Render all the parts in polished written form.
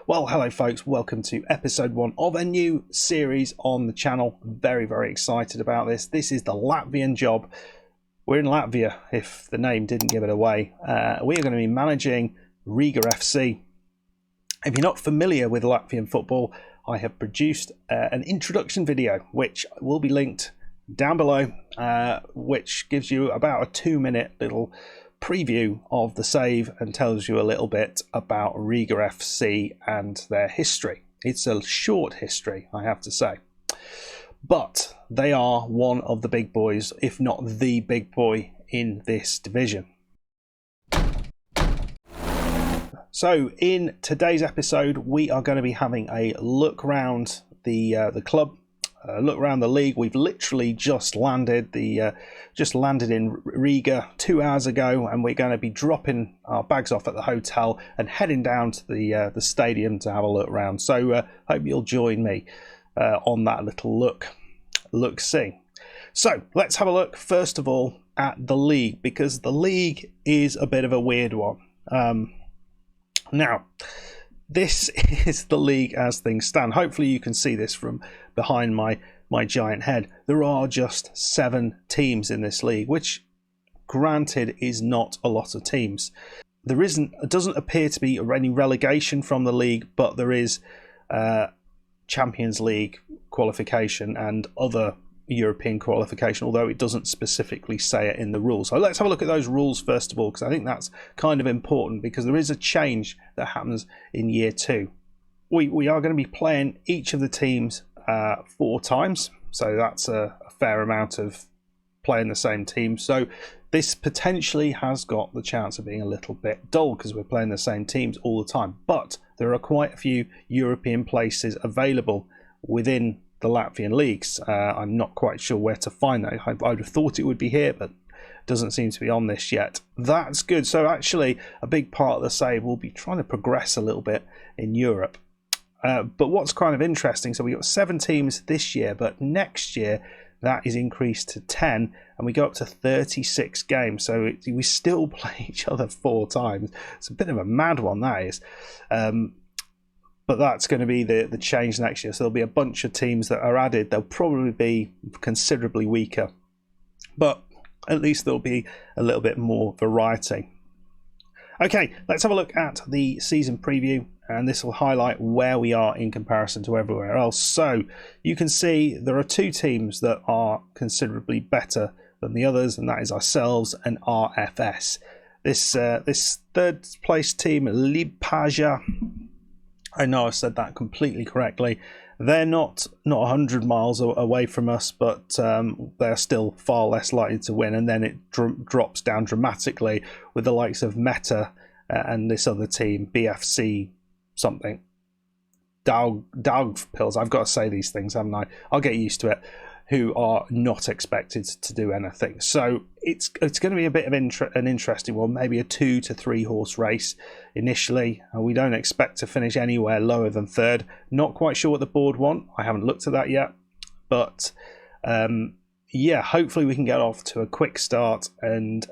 Well, hello folks, welcome to episode 1 of a new series on the channel. Very, very excited about this. This is the Latvian job. We're in Latvia, if the name didn't give it away. We are going to be managing Riga FC. If you're not familiar with Latvian football, I have produced an introduction video, which will be linked down below, which gives you about a 2-minute little preview of the save and tells you a little bit about Riga FC and their history. It's a short history, I have to say, but they are one of the big boys, if not the big boy in this division. So in today's episode, we are going to be having a look around the club. Look around the league. We've literally just landed in Riga 2 hours ago, and we're going to be dropping our bags off at the hotel and heading down to the stadium to have a look around. So hope you'll join me on that little look-see. So let's have a look first of all at the league, because the league is a bit of a weird one. Now, this is the league as things stand. Hopefully you can see this from behind my giant head. There are just 7 teams in this league, which granted is not a lot of teams. It doesn't appear to be any relegation from the league, but there is Champions League qualification and other European qualification, although it doesn't specifically say it in the rules. So let's have a look at those rules first of all, because I think that's kind of important, because there is a change that happens in year 2. We are going to be playing each of the teams 4 times, so that's a fair amount of playing the same team. So this potentially has got the chance of being a little bit dull because we're playing the same teams all the time, but there are quite a few European places available within the Latvian leagues. I'm not quite sure where to find that. I would have thought it would be here, but it doesn't seem to be on this yet. That's good. So actually a big part of the save will be trying to progress a little bit in Europe. But what's kind of interesting, so we got 7 teams this year, but next year that is increased to 10 and we go up to 36 games. So we still play each other 4 times. It's a bit of a mad one, that is. But that's going to be the change next year. So there'll be a bunch of teams that are added. They'll probably be considerably weaker, but at least there'll be a little bit more variety. Okay, let's have a look at the season preview, and this will highlight where we are in comparison to everywhere else. So you can see there are 2 teams that are considerably better than the others, and that is ourselves and RFS. This 3rd place team, Lipaja, I know I said that completely correctly. They're not 100 miles away from us, but they're still far less likely to win. And then it drops down dramatically with the likes of Meta and this other team, BFC something. Daug Pills. I've got to say these things, haven't I? I'll get used to it. Who are not expected to do anything. So it's going to be a bit of an interesting one, maybe a 2 to 3 horse race initially. We don't expect to finish anywhere lower than 3rd. Not quite sure what the board want. I haven't looked at that yet, but yeah, hopefully we can get off to a quick start and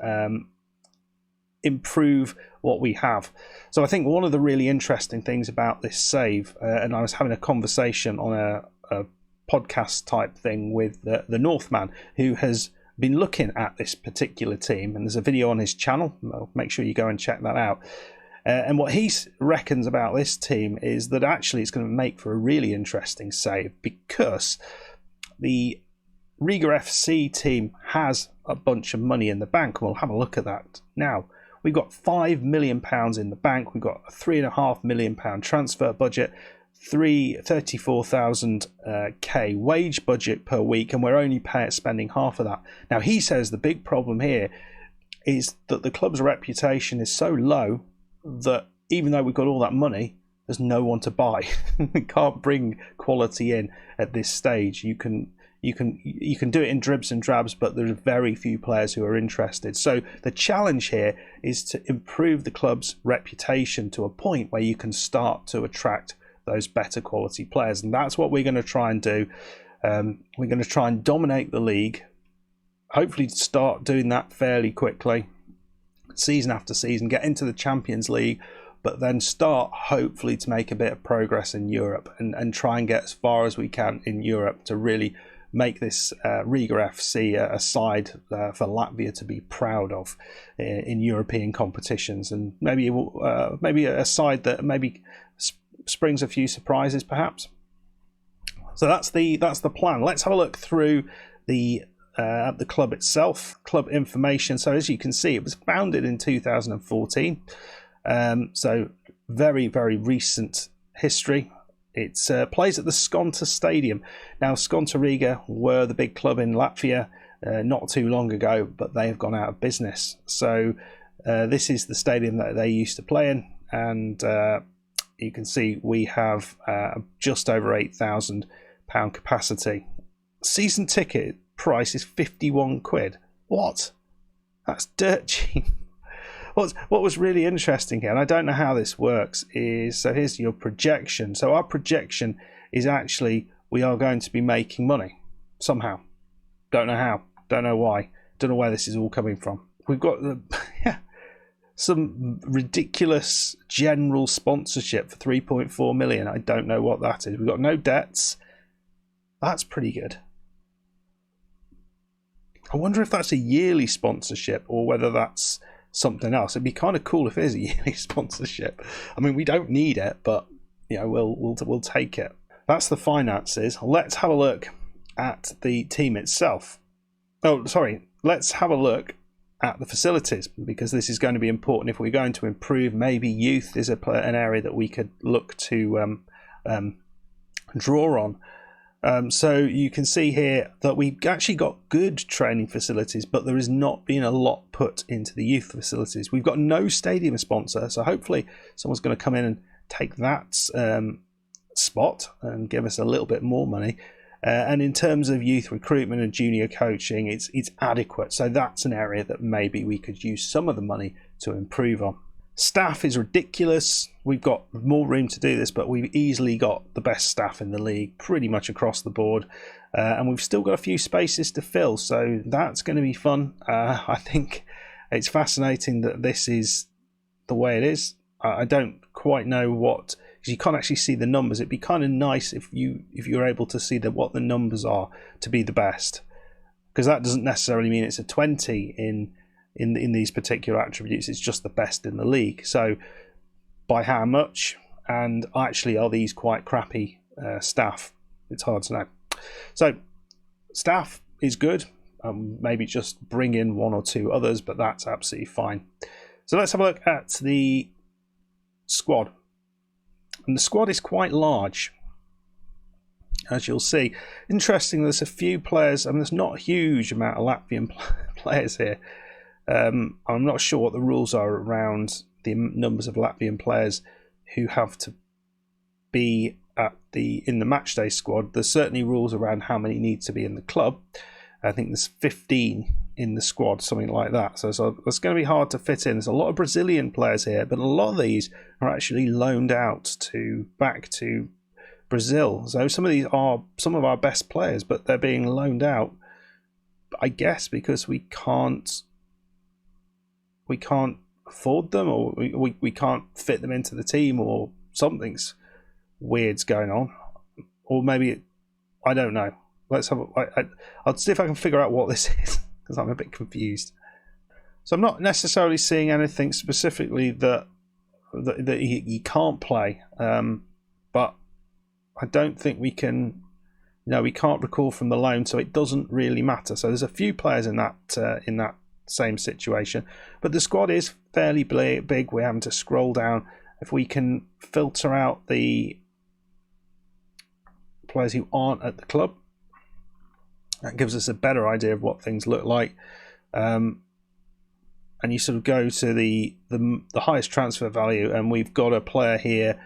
improve what we have. So I think one of the really interesting things about this save, and I was having a conversation on a podcast type thing with the Northman, who has been looking at this particular team, and there's a video on his channel. I'll make sure you go and check that out. And what he reckons about this team is that actually it's going to make for a really interesting save, because the Riga FC team has a bunch of money in the bank, and we'll have a look at that now. We've got £5 million in the bank. We've got a £3.5 million transfer budget, 34,000 K wage budget per week, and we're only spending half of that. Now he says the big problem here is that the club's reputation is so low that even though we've got all that money, there's no one to buy. We can't bring quality in at this stage. You can do it in dribs and drabs, but there's very few players who are interested. So the challenge here is to improve the club's reputation to a point where you can start to attract those better quality players, and that's what we're going to try and do. We're going to try and dominate the league, hopefully start doing that fairly quickly, season after season, get into the Champions League, but then start hopefully to make a bit of progress in Europe and try and get as far as we can in Europe to really make this Riga FC a side for Latvia to be proud of in European competitions, and maybe a side that maybe springs a few surprises perhaps. So that's the plan. Let's have a look through the club itself, club information. So as you can see, it was founded in 2014. So very, very recent history. It plays at the Skonto Stadium. Now, Skonto Riga were the big club in Latvia not too long ago, but they have gone out of business. So this is the stadium that they used to play in, and you can see we have just over £8,000 capacity. Season ticket price is 51 quid. What? That's dirt cheap. What was really interesting here, and I don't know how this works, is, so here's your projection. So our projection is actually we are going to be making money somehow. Don't know how, don't know why, don't know where this is all coming from. We've got some ridiculous general sponsorship for 3.4 million. I don't know what that is. We've got no debts. That's pretty good. I wonder if that's a yearly sponsorship or whether that's something else. It'd be kind of cool if it is a yearly sponsorship. I mean, we don't need it, but you know, we'll take it. That's the finances. Let's have a look at the team itself. Oh, sorry. Let's have a look at the facilities, because this is going to be important if we're going to improve. Maybe youth is an area that we could look to draw on. So you can see here that we've actually got good training facilities, but there has not been a lot put into the youth facilities. We've got no stadium sponsor, so hopefully someone's going to come in and take that spot and give us a little bit more money. And in terms of youth recruitment and junior coaching, it's adequate. So that's an area that maybe we could use some of the money to improve on. Staff is ridiculous. We've got more room to do this, but we've easily got the best staff in the league pretty much across the board. And we've still got a few spaces to fill, so that's going to be fun. I think it's fascinating that this is the way it is. I don't quite know what, because you can't actually see the numbers. It'd be kind of nice if you're able to see what the numbers are to be the best, because that doesn't necessarily mean it's a 20 in these particular attributes. It's just the best in the league. So by how much, and actually are these quite crappy staff? It's hard to know. So staff is good. Maybe just bring in one or two others, but that's absolutely fine. So let's have a look at the squad. And the squad is quite large, as you'll see. Interesting, there's a few players, and there's not a huge amount of Latvian players here. I'm not sure what the rules are around the numbers of Latvian players who have to be in the matchday squad. There's certainly rules around how many need to be in the club. I think there's 15 in the squad, something like that. So it's going to be hard to fit in. There's a lot of Brazilian players here, but a lot of these are actually loaned out back to Brazil. So some of these are some of our best players, but they're being loaned out, I guess, because we can't afford them, or we can't fit them into the team, or something's weird's going on, or maybe I don't know. I'll see if I can figure out what this is, because I'm a bit confused. So I'm not necessarily seeing anything specifically that he can't play, but I don't think we can. No, we can't recall from the loan, so it doesn't really matter. So there's a few players in that same situation, but the squad is fairly big. We're having to scroll down. If we can filter out the players who aren't at the club, that gives us a better idea of what things look like. And you sort of go to the highest transfer value, and we've got a player here,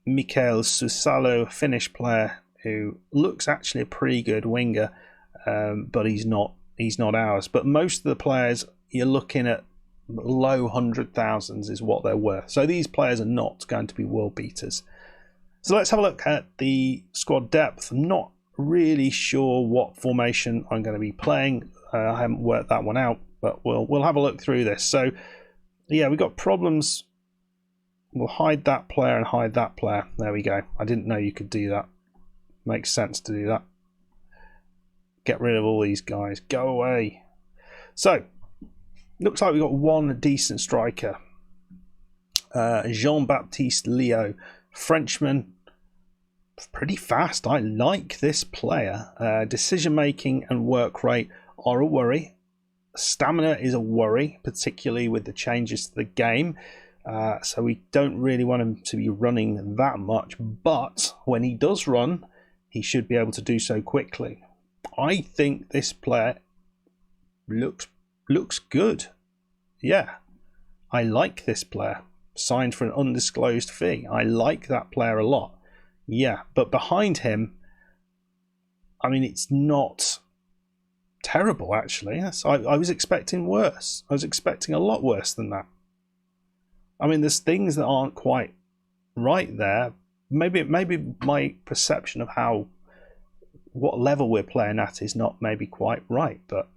Mikael Susalo, Finnish player, who looks actually a pretty good winger, but he's not ours. But most of the players, you're looking at low 100,000s is what they're worth. So these players are not going to be world beaters. So let's have a look at the squad depth. I'm not really sure what formation I'm going to be playing. I haven't worked that one out, but we'll have a look through this. So yeah, we've got problems we'll hide that player and hide that player. There we go. I didn't know you could do that. Makes sense to do that. Get rid of all these guys. Go away. So, looks like we've got one decent striker. Jean-Baptiste Leo, Frenchman. Pretty fast. I like this player. Decision making and work rate are a worry. Stamina is a worry, particularly with the changes to the game. So we don't really want him to be running that much. But when he does run, he should be able to do so quickly. I think this player looks good. Yeah, I like this player. Signed for an undisclosed fee. I like that player a lot. Yeah, but behind him, I mean, it's not terrible, actually. I was expecting worse. I was expecting a lot worse than that. I mean, there's things that aren't quite right there. Maybe my perception of what level we're playing at is not maybe quite right, but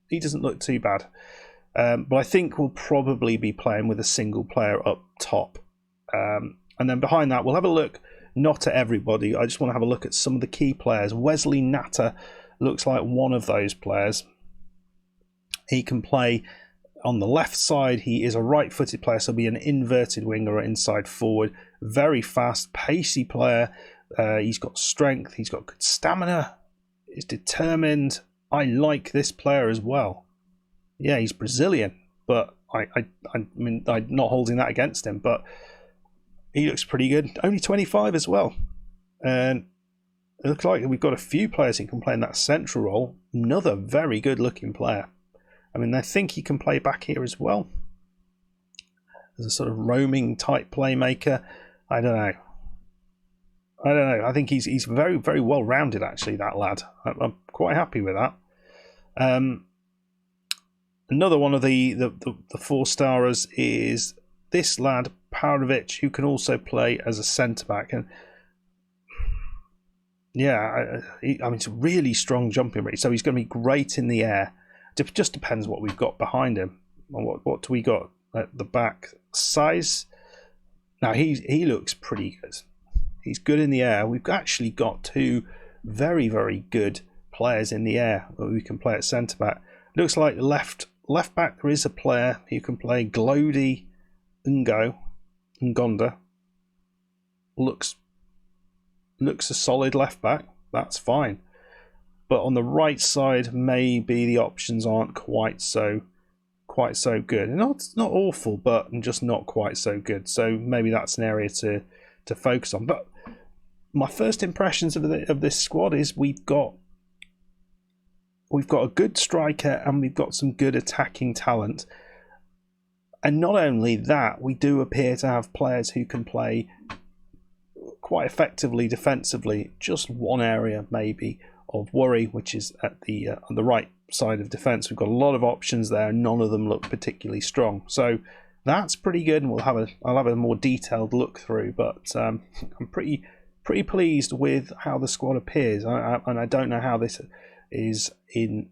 he doesn't look too bad. But I think we'll probably be playing with a single player up top. And then behind that, we'll have a look, not at everybody. I just want to have a look at some of the key players. Wesley Natter looks like one of those players. He can play on the left side. He is a right-footed player, so he'll be an inverted winger or inside forward. Very fast, pacey player. He's got strength. He's got good stamina. He's determined. I like this player as well. Yeah, he's Brazilian, but I mean, I'm not holding that against him, but he looks pretty good. Only 25 as well. And it looks like we've got a few players who can play in that central role. Another very good looking player. I mean, I think he can play back here as well. As a sort of roaming type playmaker. I don't know. I think he's very, very well rounded, actually, that lad. I'm quite happy with that. Another one of the 4-starers is this lad, Paunovic, who can also play as a centre-back. And yeah, I mean, it's a really strong jumping rate, so he's going to be great in the air. It just depends what we've got behind him. What do we got at the back? Size. Now, he looks pretty good. He's good in the air. We've actually got two very, very good players in the air that we can play at centre-back. Looks like left back there is a player who can play. Glody Ngonda. Looks a solid left back. That's fine. But on the right side, maybe the options aren't quite so good. And it's not awful, but just not quite so good. So maybe that's an area to focus on. But my first impressions of this squad is we've got a good striker and we've got some good attacking talent. And not only that, we do appear to have players who can play quite effectively defensively. Just one area maybe of worry, which is at the on the right side of defence. We've got a lot of options there. None of them look particularly strong. So that's pretty good, and I'll have a more detailed look through. But I'm pretty pleased with how the squad appears, and I don't know how this is in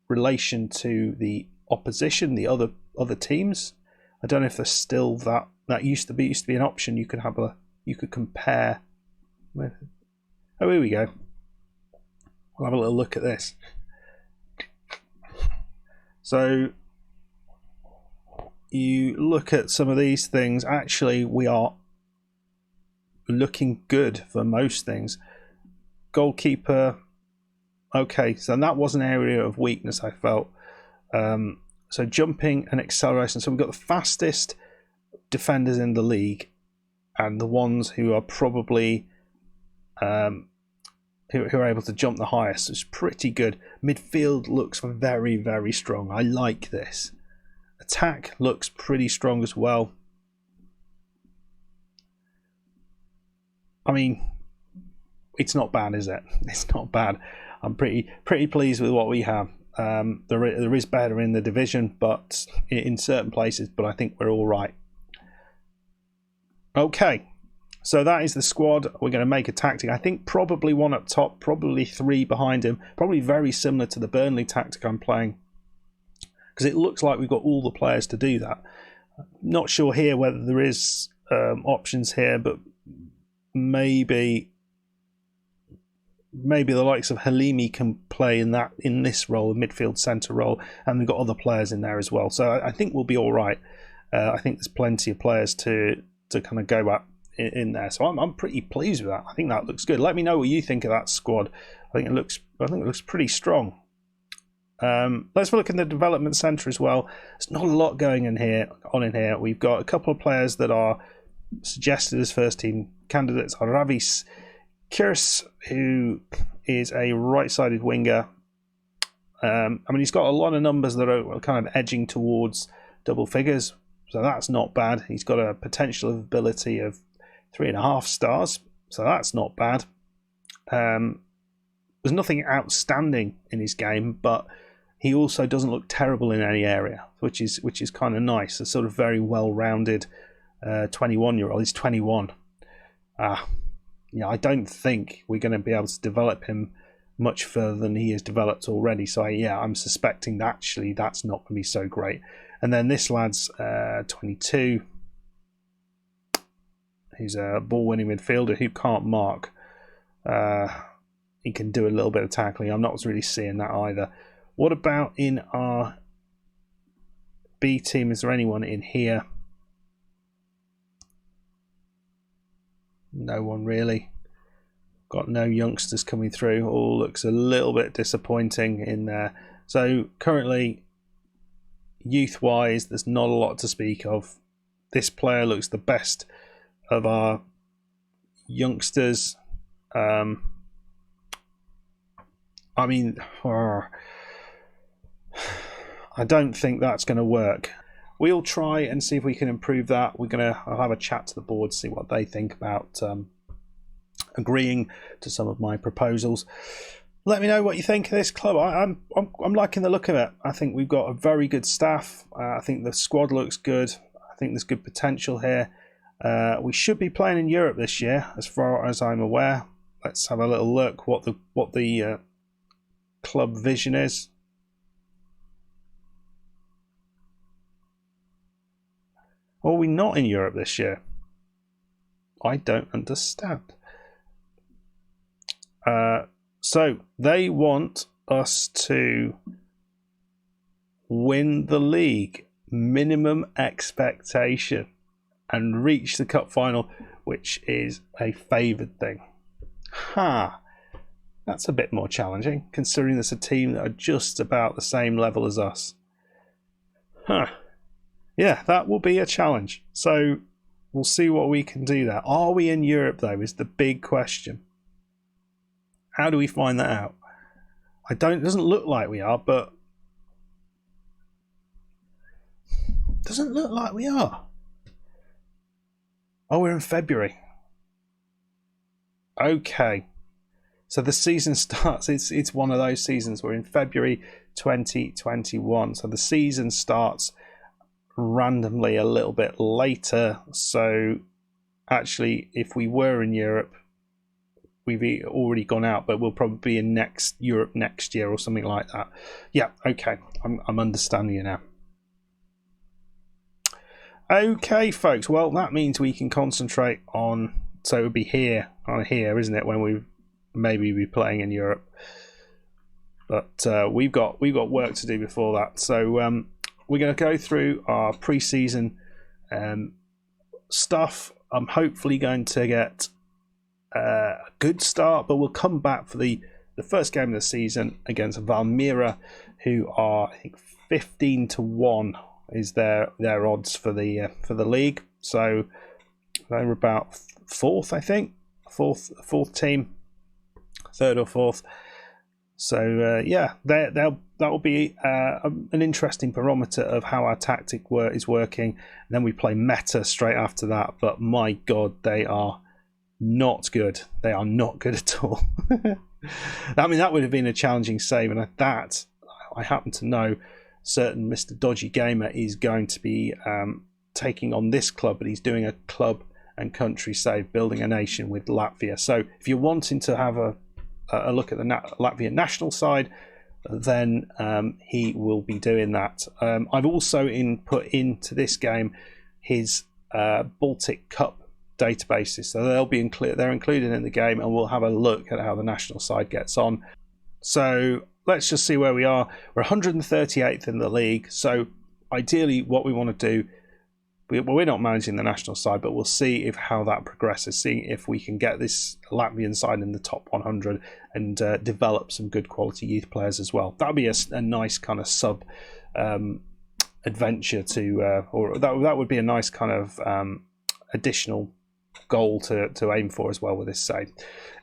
relation to the opposition, the other teams. I don't know if there's still that used to be an option. You could compare with. Oh, here we go. We'll have a little look at this. So you look at some of these things. Actually, we are looking good for most things. Goalkeeper. Okay, so that was an area of weakness, I felt. So jumping and acceleration. So we've got the fastest defenders in the league, and the ones who are probably who are able to jump the highest. It's pretty good. Midfield looks very, very strong. I like this. Attack looks pretty strong as well. I mean, it's not bad, is it? It's not bad. I'm pretty pleased with what we have. There is better in the division, but in certain places. But I think we're all right. Okay, so that is the squad. We're going to make a tactic. I think probably one up top, probably three behind him. Probably very similar to the Burnley tactic I'm playing, because it looks like we've got all the players to do that. Not sure here whether there is options here, but maybe the likes of Halimi can play in this role, midfield centre role, and we've got other players in there as well. So I think we'll be all right. I think there's plenty of players to kind of go at in there. So I'm pretty pleased with that. I think that looks good. Let me know what you think of that squad. I think it looks pretty strong. Let's have a look in the development centre as well. There's not a lot going on in here. We've got a couple of players that are suggested as first team candidates. Ravis Kirs, who is a right-sided winger. He's got a lot of numbers that are kind of edging towards double figures, so that's not bad. He's got a potential ability of 3.5 stars, so that's not bad. There's nothing outstanding in his game, but he also doesn't look terrible in any area, which is kind of nice. A sort of very well-rounded 21-year-old. He's 21. I don't think we're going to be able to develop him much further than he has developed already. So I'm suspecting that actually that's not going to be so great. And then this lad's 22. He's a ball-winning midfielder who can't mark. He can do a little bit of tackling. I'm not really seeing that either. What about in our B team? Is there anyone in here? No one really. Got no youngsters coming through. All looks a little bit disappointing in there. So currently, youth-wise, there's not a lot to speak of. This player looks the best of our youngsters. I don't think that's going to work. We'll try and see if we can improve that. I'll have a chat to the board, see what they think about agreeing to some of my proposals. Let me know what you think of this club. I'm liking the look of it. I think we've got a very good staff. I think the squad looks good. I think there's good potential here. We should be playing in Europe this year, as far as I'm aware. Let's have a little look what the club vision is. Or are we not in Europe this year? I don't understand. So they want us to win the league, minimum expectation, and reach the cup final, which is a favoured thing. That's a bit more challenging, considering there's a team that are just about the same level as us. Yeah, that will be a challenge. So we'll see what we can do there. Are we in Europe, though, is the big question. How do we find that out? It doesn't look like we are, but doesn't look like we are. Oh, we're in February. Okay. So the season starts, it's one of those seasons. We're in February 2021. So the season starts randomly a little bit later. So actually, if we were in Europe, we've already gone out, but we'll probably be in Europe next year or something like that. Yeah, okay. I'm understanding you now. Okay, folks. Well, that means we can concentrate on. So it would be here, isn't it? When we maybe be playing in Europe, but we've got work to do before that. So we're going to go through our pre-season stuff. I'm hopefully going to get a good start, but we'll come back for the first game of the season against Valmiera, who are, I think, 15-1 is their odds for the league. So they're about fourth, I think, fourth team, third or fourth. So yeah, that will be an interesting barometer of how our tactic is working. And then we play Meta straight after that. But my God, they are not good. They are not good at all. I mean, that would have been a challenging save, and that I happen to know certain Mr. Dodgy Gamer is going to be taking on this club, but he's doing a club and country save, building a nation with Latvia. So if you're wanting to have a look at the Latvian national side, then he will be doing that. I've also put into this game his Baltic Cup databases, so they're included in the game, and we'll have a look at how the national side gets on. So let's just see where we are. We're 138th in the league, so ideally what we want to do, we're not managing the national side, but we'll see how that progresses, see if we can get this Latvian side in the top 100 and develop some good quality youth players as well. That would be a nice kind of sub adventure or that would be a nice kind of additional goal to aim for as well with this side.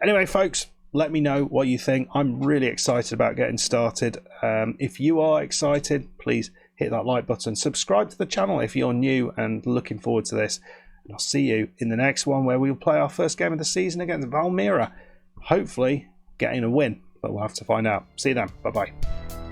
Anyway, folks, let me know what you think. I'm really excited about getting started. If you are excited, please hit that like button. Subscribe to the channel if you're new and looking forward to this. And I'll see you in the next one, where we'll play our first game of the season against Valmiera. Hopefully getting a win, but we'll have to find out. See you then. Bye-bye.